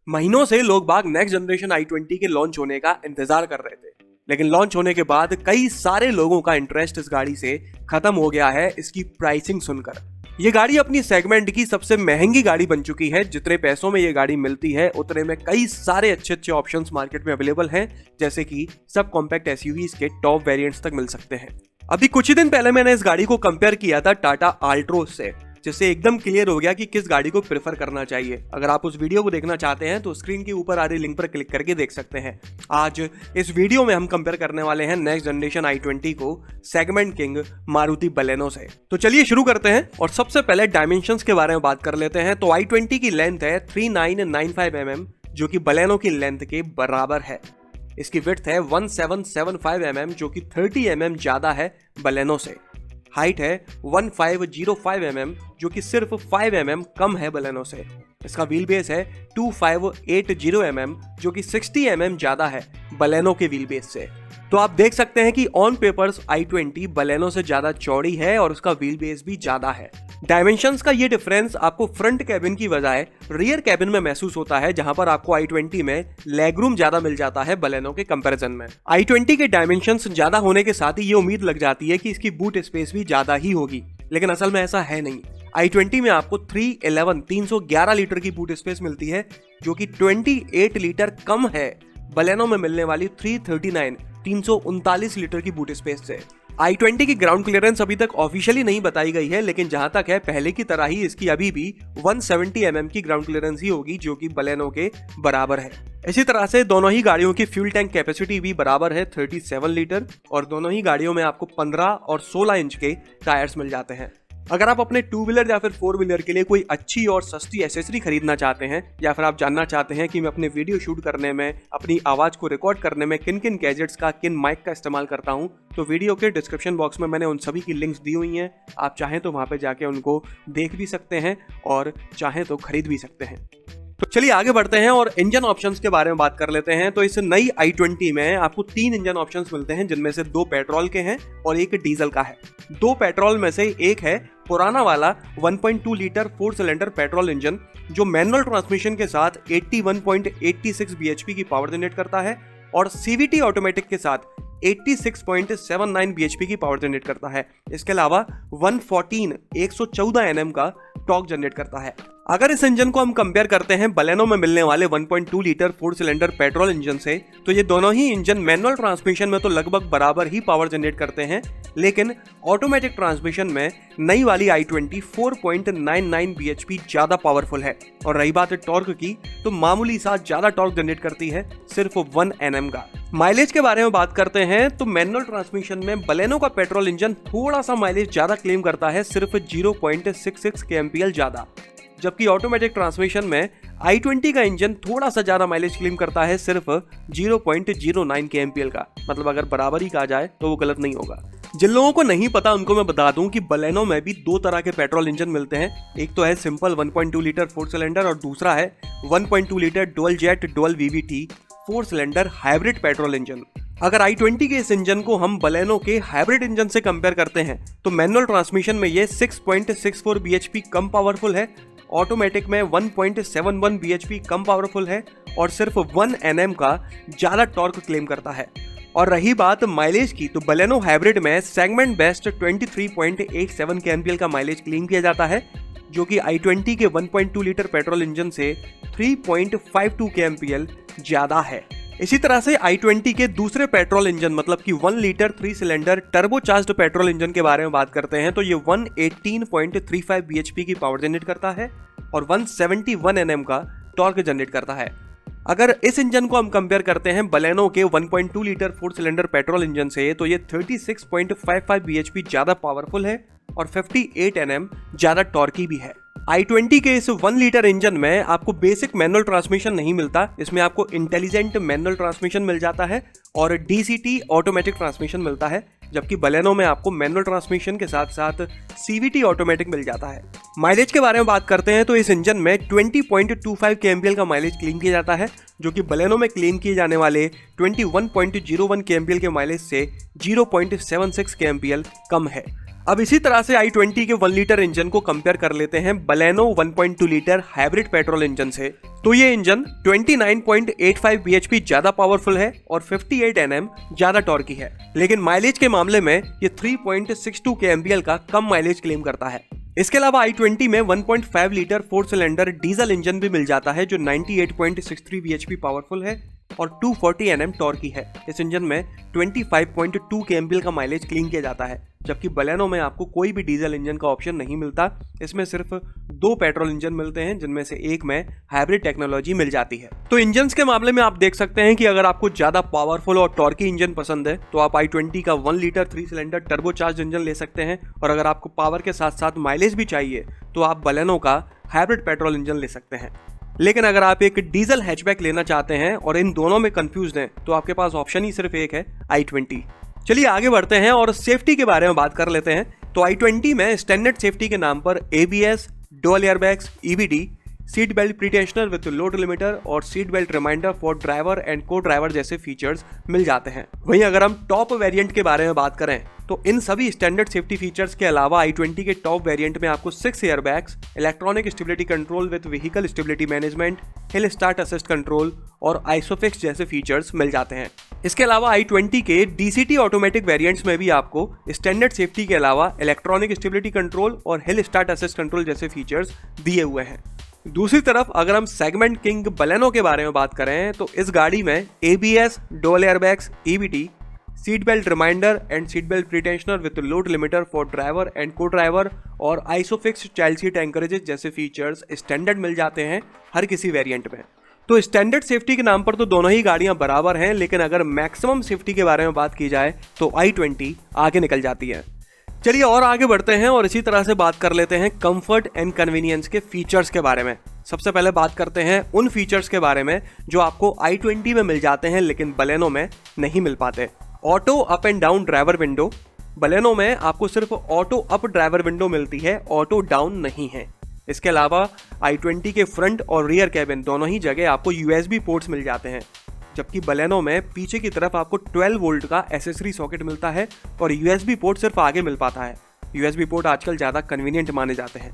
महीनों से लोग बाग नेक्स्ट जनरेशन i20 के लॉन्च होने का इंतजार कर रहे थे, लेकिन लॉन्च होने के बाद कई सारे लोगों का इंटरेस्ट इस गाड़ी से खत्म हो गया है इसकी प्राइसिंग सुनकर। ये गाड़ी अपनी सेगमेंट की सबसे महंगी गाड़ी बन चुकी है। जितने पैसों में ये गाड़ी मिलती है उतने में कई सारे अच्छे ऑप्शंस मार्केट में अवेलेबल हैं, जैसे कि सब कॉम्पैक्ट एसयूवीज के टॉप वेरिएंट्स तक मिल सकते हैं। अभी कुछ ही दिन पहले मैंने इस गाड़ी को कंपेयर किया था टाटा आल्ट्रोज से, जिससे एकदम क्लियर हो गया कि किस गाड़ी को प्रेफर करना चाहिए। अगर आप उस वीडियो को देखना चाहते हैं तो स्क्रीन के ऊपर आ रही लिंक पर क्लिक करके देख सकते हैं। आज इस वीडियो में हम कंपेयर करने वाले हैं नेक्स्ट जनरेशन i20 को सेगमेंट किंग मारुति बलेनो से। तो चलिए शुरू करते हैं और सबसे पहले डायमेंशंस के बारे में बात कर लेते हैं। तो i20 की लेंथ है 3995 mm, जो कि बलेनो की लेंथ के बराबर है। इसकी विड्थ है 1775 mm, जो कि 30 mm ज्यादा है बलेनो से। हाइट है 1505 mm, जो कि सिर्फ 5 mm कम है बलेनो से। इसका व्हील बेस है 2580 mm, जो कि 60 mm ज्यादा है बलेनो के व्हील बेस से। तो आप देख सकते हैं कि ऑन पेपर्स i20 बलेनो से ज्यादा चौड़ी है और उसका व्हील बेस भी ज्यादा है। डायमेंशंस का ये डिफरेंस आपको फ्रंट कैबिन की बजाय रियर कैबिन में महसूस होता है, जहां पर आपको i20 में लेग रूम ज्यादा मिल जाता है बलेनो के कंपैरिजन में। i20 के डायमेंशंस ज्यादा होने के साथ ही ये उम्मीद लग जाती है कि इसकी बूट स्पेस भी ज्यादा ही होगी, लेकिन असल में ऐसा है नहीं। i20 में आपको 311 लीटर की बूट स्पेस मिलती है, जो कि 28 लीटर कम है बलेनो में मिलने वाली 339 लीटर की बूट स्पेस से। i20 की ग्राउंड क्लियरेंस अभी तक ऑफिशियली नहीं बताई गई है, लेकिन जहां तक है पहले की तरह ही इसकी अभी भी 170 mm की ग्राउंड क्लियरेंस ही होगी, जो कि बलेनो के बराबर है। इसी तरह से दोनों ही गाड़ियों की फ्यूल टैंक कैपेसिटी भी बराबर है 37 लीटर, और दोनों ही गाड़ियों में आपको 15 और 16 इंच के टायर्स मिल जाते हैं। अगर आप अपने 2 व्हीलर या फिर 4 व्हीलर के लिए कोई अच्छी और सस्ती एसेसरी खरीदना चाहते हैं, या फिर आप जानना चाहते हैं कि मैं अपने वीडियो शूट करने में, अपनी आवाज को रिकॉर्ड करने में किन किन गैजेट्स का, किन माइक का इस्तेमाल करता हूं, तो वीडियो के डिस्क्रिप्शन बॉक्स में मैंने उन सभी की लिंक्स दी हुई हैं। आप चाहें तो वहां पे जाके उनको देख भी सकते हैं और चाहें तो खरीद भी सकते हैं। तो चलिए आगे बढ़ते हैं और इंजन ऑप्शंस के बारे में बात कर लेते हैं। तो इस नई i20 में आपको 3 इंजन ऑप्शंस मिलते हैं, जिनमें से 2 पेट्रोल के हैं और 1 डीजल का है। 2 पेट्रोल में से एक है पुराना वाला 1.2 लीटर 4 सिलेंडर पेट्रोल इंजन, जो मैनुअल ट्रांसमिशन के साथ 81.86 bhp की पावर जनरेट करता है, और CVT ऑटोमेटिक के साथ 86.79 bhp की पावर जनरेट करता है। इसके अलावा 114 Nm का टॉर्क जनरेट करता है। अगर इस इंजन को हम कंपेयर करते हैं बलेनो में मिलने वाले 1.2 लीटर 4 सिलेंडर पेट्रोल इंजन से, तो ये दोनों ही इंजन मैनुअल ट्रांसमिशन में तो लगभग बराबर ही पावर जनरेट करते हैं, लेकिन ऑटोमेटिक ट्रांसमिशन में नई वाली i20 4.99 bhp ज्यादा पावरफुल है। और रही बात टॉर्क की, तो मामूली सा ज्यादा टॉर्क जनरेट करती है, सिर्फ 1 Nm का। माइलेज के बारे में बात करते हैं तो मैनुअल ट्रांसमिशन में बलेनो का पेट्रोल इंजन थोड़ा सा माइलेज ज्यादा क्लेम करता है, सिर्फ 0.66 kmpl ज्यादा, जबकि ऑटोमेटिक ट्रांसमिशन में i20 का इंजन थोड़ा सा ज्यादा माइलेज क्लेम करता है, सिर्फ 0.09 kmpl का। मतलब अगर बराबर ही कहा जाए तो वो गलत नहीं होगा। जिन लोगों को नहीं पता उनको मैं बता दूं कि बलेनो में भी 2 तरह के पेट्रोल इंजन मिलते हैं। एक तो है सिंपल 1.2 लीटर 4 सिलेंडर, और दूसरा है 1.2 litre dual jet dual VVT 4 cylinder hybrid petrol engine. अगर i20 के इस इंजन को हम बलेनो के हाइब्रिड इंजन से कंपेयर करते हैं तो मैनुअल ट्रांसमिशन में ये 6.64 bhp कम पावरफुल है, ऑटोमेटिक में 1.71 bhp कम पावरफुल है, और सिर्फ 1 Nm का ज्यादा टॉर्क क्लेम करता है। और रही बात माइलेज की, तो बलेनो हाइब्रिड में सेगमेंट बेस्ट 23.87 kmpl का माइलेज क्लेम किया जाता है, जो कि i20 के 1.2 लीटर पेट्रोल इंजन से 3.52 kmpl ज्यादा है। इसी तरह से i20 के दूसरे पेट्रोल इंजन मतलब कि 1 litre 3 cylinder turbocharged petrol engine के बारे में बात करते हैं तो ये 118.35 bhp की पावर जनरेट करता है और 171 Nm का टॉर्क जनरेट करता है। अगर इस इंजन को हम कंपेयर करते हैं बलेनो के 1.2 लीटर 4 सिलेंडर पेट्रोल इंजन से, तो ये 36.55 bhp ज्यादा पावरफुल है और 58 Nm ज्यादा टॉर्की भी है। i20 के इस 1 लीटर इंजन में आपको बेसिक मैनुअल ट्रांसमिशन नहीं मिलता, इसमें आपको इंटेलिजेंट मैनुअल ट्रांसमिशन मिल जाता है और DCT ऑटोमेटिक ट्रांसमिशन मिलता है, जबकि बलेनो में आपको मैनुअल ट्रांसमिशन के साथ साथ CVT ऑटोमेटिक मिल जाता है। माइलेज के बारे में बात करते हैं तो इस इंजन में 20.25 kmpl का माइलेज क्लेम किया जाता है, जो कि बलेनो में क्लेम किए जाने वाले 21.01 kmpl के माइलेज से 0.76 kmpl कम है। अब इसी तरह से i20 के 1 लीटर इंजन को कंपेयर कर लेते हैं Baleno 1.2 litre hybrid petrol engine से। तो ये इंजन 29.85 bhp ज्यादा पावरफुल है और 58 Nm ज्यादा टॉर्की है, लेकिन माइलेज के मामले में ये 3.62 kmpl का कम माइलेज क्लेम करता है। इसके अलावा i20 में 1.5 लीटर 4 सिलेंडर डीजल इंजन भी मिल जाता है जो 98.63 bhp पावरफुल है और 240 Nm टॉर्की है। इस इंजन में 25.2 kmpl का माइलेज क्लीन किया जाता है, जबकि बलेनो में आपको कोई भी डीजल इंजन का ऑप्शन नहीं मिलता। इसमें सिर्फ 2 पेट्रोल इंजन मिलते हैं, जिनमें से एक में हाइब्रिड टेक्नोलॉजी मिल जाती है। तो इंजन्स के मामले में आप देख सकते हैं कि अगर आपको ज्यादा पावरफुल और टॉर्की इंजन पसंद है तो आप i20 का 1 लीटर 3 सिलेंडर टर्बोचार्ज इंजन ले सकते हैं, और अगर आपको पावर के साथ साथ माइलेज भी चाहिए तो आप बलेनो का हाइब्रिड पेट्रोल इंजन ले सकते हैं। लेकिन अगर आप एक डीजल हैचबैक लेना चाहते हैं और इन दोनों में कंफ्यूज हैं तो आपके पास ऑप्शन ही सिर्फ एक है, i20। चलिए आगे बढ़ते हैं और सेफ्टी के बारे में बात कर लेते हैं। तो i20 में स्टैंडर्ड सेफ्टी के नाम पर ABS, dual airbags, EBD, seat belt pretensioner with load limiter और seat belt reminder for driver and co driver जैसे फीचर्स मिल जाते हैं। वहीं अगर हम टॉप वेरिएंट के बारे में बात करें तो इन सभी स्टैंडर्ड सेफ्टी फीचर्स के अलावा i20 के टॉप वेरिएंट में आपको 6 airbags, electronic stability control with vehicle stability management, hill start assist control और आइसोफिक्स जैसे फीचर्स मिल जाते हैं। इसके अलावा i20 के DCT ऑटोमेटिक वेरिएंट्स में भी आपको स्टैंडर्ड सेफ्टी के अलावा इलेक्ट्रॉनिक स्टेबिलिटी कंट्रोल और हिल स्टार्ट असिस्ट कंट्रोल जैसे फीचर्स दिए हुए हैं। दूसरी तरफ अगर हम सेगमेंट किंग बलेनो के बारे में बात करें तो इस गाड़ी में ABS, dual airbags, EBD, seat belt reminder and seat belt pretensioner with load limiter for driver and co driver और आइसोफिक्स चाइल्ड सीट एंकरेजेस जैसे फीचर्स स्टैंडर्ड मिल जाते हैं हर किसी वेरिएंट में। तो स्टैंडर्ड सेफ्टी के नाम पर तो दोनों ही गाड़ियां बराबर हैं, लेकिन अगर मैक्सिमम सेफ्टी के बारे में बात की जाए तो i20 आगे निकल जाती है। चलिए और आगे बढ़ते हैं और इसी तरह से बात कर लेते हैं कंफर्ट एंड कन्वीनियंस के फीचर्स के बारे में। सबसे पहले बात करते हैं उन फीचर्स के बारे में जो आपको i20 में मिल जाते हैं लेकिन बलेनो में नहीं मिल पाते। Auto up and down driver window, Baleno में आपको सिर्फ ऑटो अप ड्राइवर विंडो मिलती है, ऑटो डाउन नहीं है। इसके अलावा i20 के फ्रंट और रियर कैबिन दोनों ही जगह आपको USB पोर्ट्स मिल जाते हैं, जबकि बलेनो में पीछे की तरफ आपको 12 वोल्ट का एसेसरी सॉकेट मिलता है और USB पोर्ट सिर्फ आगे मिल पाता है। USB पोर्ट आजकल ज़्यादा कन्वीनियंट माने जाते हैं।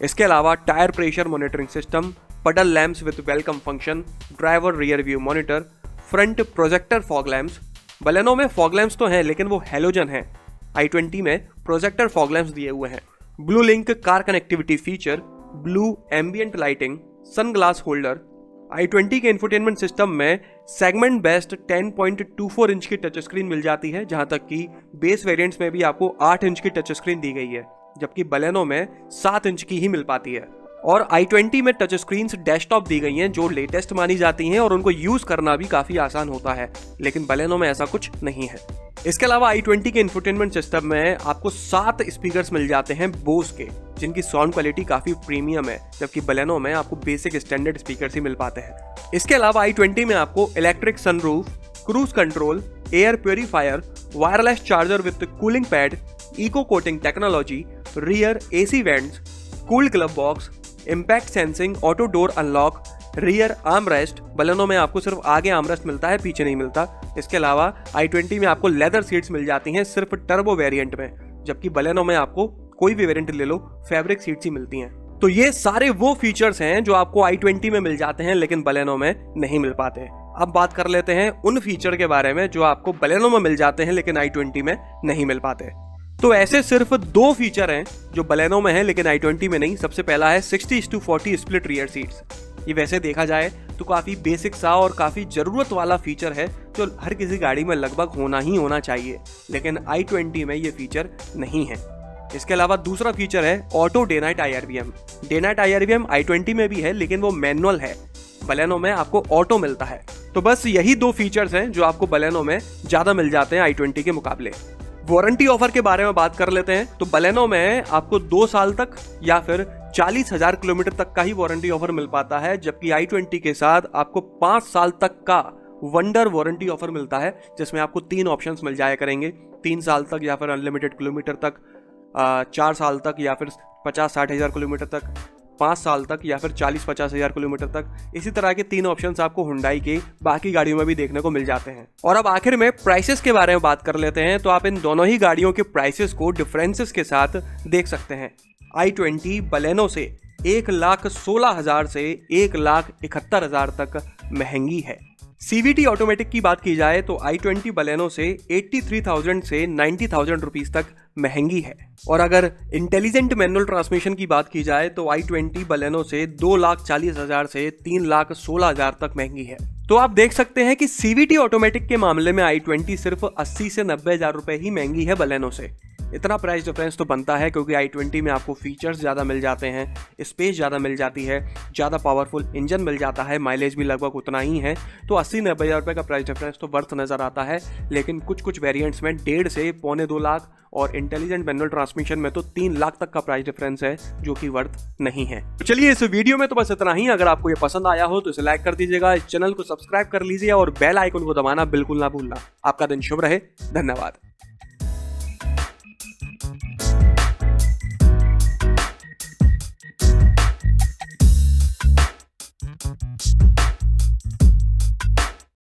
इसके अलावा टायर प्रेशर मॉनिटरिंग सिस्टम, पडल lamps with welcome function, driver rear view monitor, front projector fog lamps. Baleno में फॉग लैंप्स तो हैं लेकिन वो हेलोजन हैं, i20 में प्रोजेक्टर फॉग लैंप्स दिए हुए हैं। Blue Link car connectivity feature, blue ambient lighting, sun glass holder. i20 के इंफोटेनमेंट सिस्टम में सेगमेंट बेस्ट 10.24 इंच की टच स्क्रीन मिल जाती है, जहां तक कि बेस वेरिएंट्स में भी आपको 8 इंच की टच स्क्रीन दी गई है, जबकि बलेनो में 7 इंच की ही मिल पाती है। और i20 में टच स्क्रीन्स डेस्कटॉप दी गई हैं जो लेटेस्ट मानी जाती हैं और उनको यूज करना भी काफी आसान होता है, लेकिन बलेनो में ऐसा कुछ नहीं है। इसके अलावा i20 के इंफोटेनमेंट सिस्टम में आपको 7 स्पीकर्स मिल जाते हैं बोस के, जिनकी साउंड क्वालिटी काफी प्रीमियम है, जबकि बलेनो में आपको बेसिक स्टैंडर्ड स्पीकर्स ही मिल पाते हैं। इसके अलावा i20 में आपको electric sunroof, cruise control, air purifier, wireless charger with cooling pad, eco coating technology, rear AC vents, cooled glove box, impact sensing, auto door unlock, rear armrest. Baleno में आपको सिर्फ आगे आर्मरेस्ट मिलता है, पीछे नहीं मिलता। इसके अलावा i20 में आपको लेदर सीट्स मिल जाती हैं सिर्फ टर्बो वेरिएंट में, जबकि बलेनो में आपको कोई भी वेरिएंट ले लो फैब्रिक सीट्स ही मिलती हैं। तो ये सारे वो फीचर्स हैं जो आपको i20 में मिल जाते हैं लेकिन बलेनो में नहीं मिल पाते। अब बात कर लेते हैं उन फीचर के बारे में जो आपको बलेनो में मिल जाते हैं लेकिन i20 में नहीं मिल पाते। तो ऐसे सिर्फ 2 फीचर हैं जो बलेनो में है लेकिन i20 में नहीं। सबसे पहला है 60:40 स्प्लिट रियर सीट्स। ये वैसे देखा जाए तो काफी बेसिक सा और काफी जरूरत वाला फीचर है जो हर किसी गाड़ी में लगभग होना ही होना चाहिए, लेकिन i20 में ये फीचर नहीं है। इसके अलावा दूसरा फीचर है auto day night IRVM। Day night IRVM i20 में भी है लेकिन वो मैनुअल है, बलेनो में आपको ऑटो मिलता है। तो बस यही 2 फीचर्स हैं जो आपको बलेनो में ज्यादा मिल जाते हैं i20 के मुकाबले। वारंटी ऑफर के बारे में बात कर लेते हैं। तो बलेनो में आपको 2 साल तक या फिर 40,000 किलोमीटर तक का ही वारंटी ऑफर मिल पाता है, जबकि i20 के साथ आपको 5 साल तक का वंडर वारंटी ऑफर मिलता है, जिसमें आपको 3 ऑप्शंस मिल जाया करेंगे। 3 साल तक या फिर अनलिमिटेड किलोमीटर तक, 4 साल तक या फिर 50-60 हज़ार किलोमीटर तक, 5 साल तक या फिर 40-50 हज़ार किलोमीटर तक। इसी तरह के 3 ऑप्शंस आपको हुंडई के बाकी गाड़ियों में भी देखने को मिल जाते हैं। और अब आखिर में प्राइसेस के बारे में बात कर लेते हैं। तो आप इन दोनों ही गाड़ियों के प्राइसेस को डिफरेंसेस के साथ देख सकते हैं। i20 बलेनो से 1,16,000 से 1,71,000 तक महंगी है। CVT ऑटोमेटिक की बात की जाए तो i20 बलेनो से 83,000 से 90,000 रुपीस तक महंगी है। और अगर इंटेलिजेंट मैनुअल ट्रांसमिशन की बात की जाए तो i20 बलेनो से 2,40,000 से 3,16,000 तक महंगी है। तो आप देख सकते हैं कि CVT ऑटोमेटिक के मामले में i20 सिर्फ 80 से 90,000 रुपए ही महंगी है बलेनो से। इतना प्राइस डिफरेंस तो बनता है क्योंकि i20 में आपको फीचर्स ज़्यादा मिल जाते हैं, स्पेस ज़्यादा मिल जाती है, ज़्यादा पावरफुल इंजन मिल जाता है, माइलेज भी लगभग उतना ही है। तो 80-90 हज़ार रुपये का प्राइस डिफरेंस तो वर्थ नज़र आता है। लेकिन कुछ वेरिएंट्स में 1.5 से 1.25 लाख और इंटेलिजेंट मैनुअल ट्रांसमिशन में तो 3 लाख तक का प्राइस डिफरेंस है, जो कि वर्थ नहीं है। तो चलिए इस वीडियो में तो बस इतना ही। अगर आपको ये पसंद आया हो तो इसे लाइक कर दीजिएगा, इस चैनल को सब्सक्राइब कर लीजिए और बेल आइकन को दबाना बिल्कुल ना भूलना। आपका दिन शुभ रहे। धन्यवाद।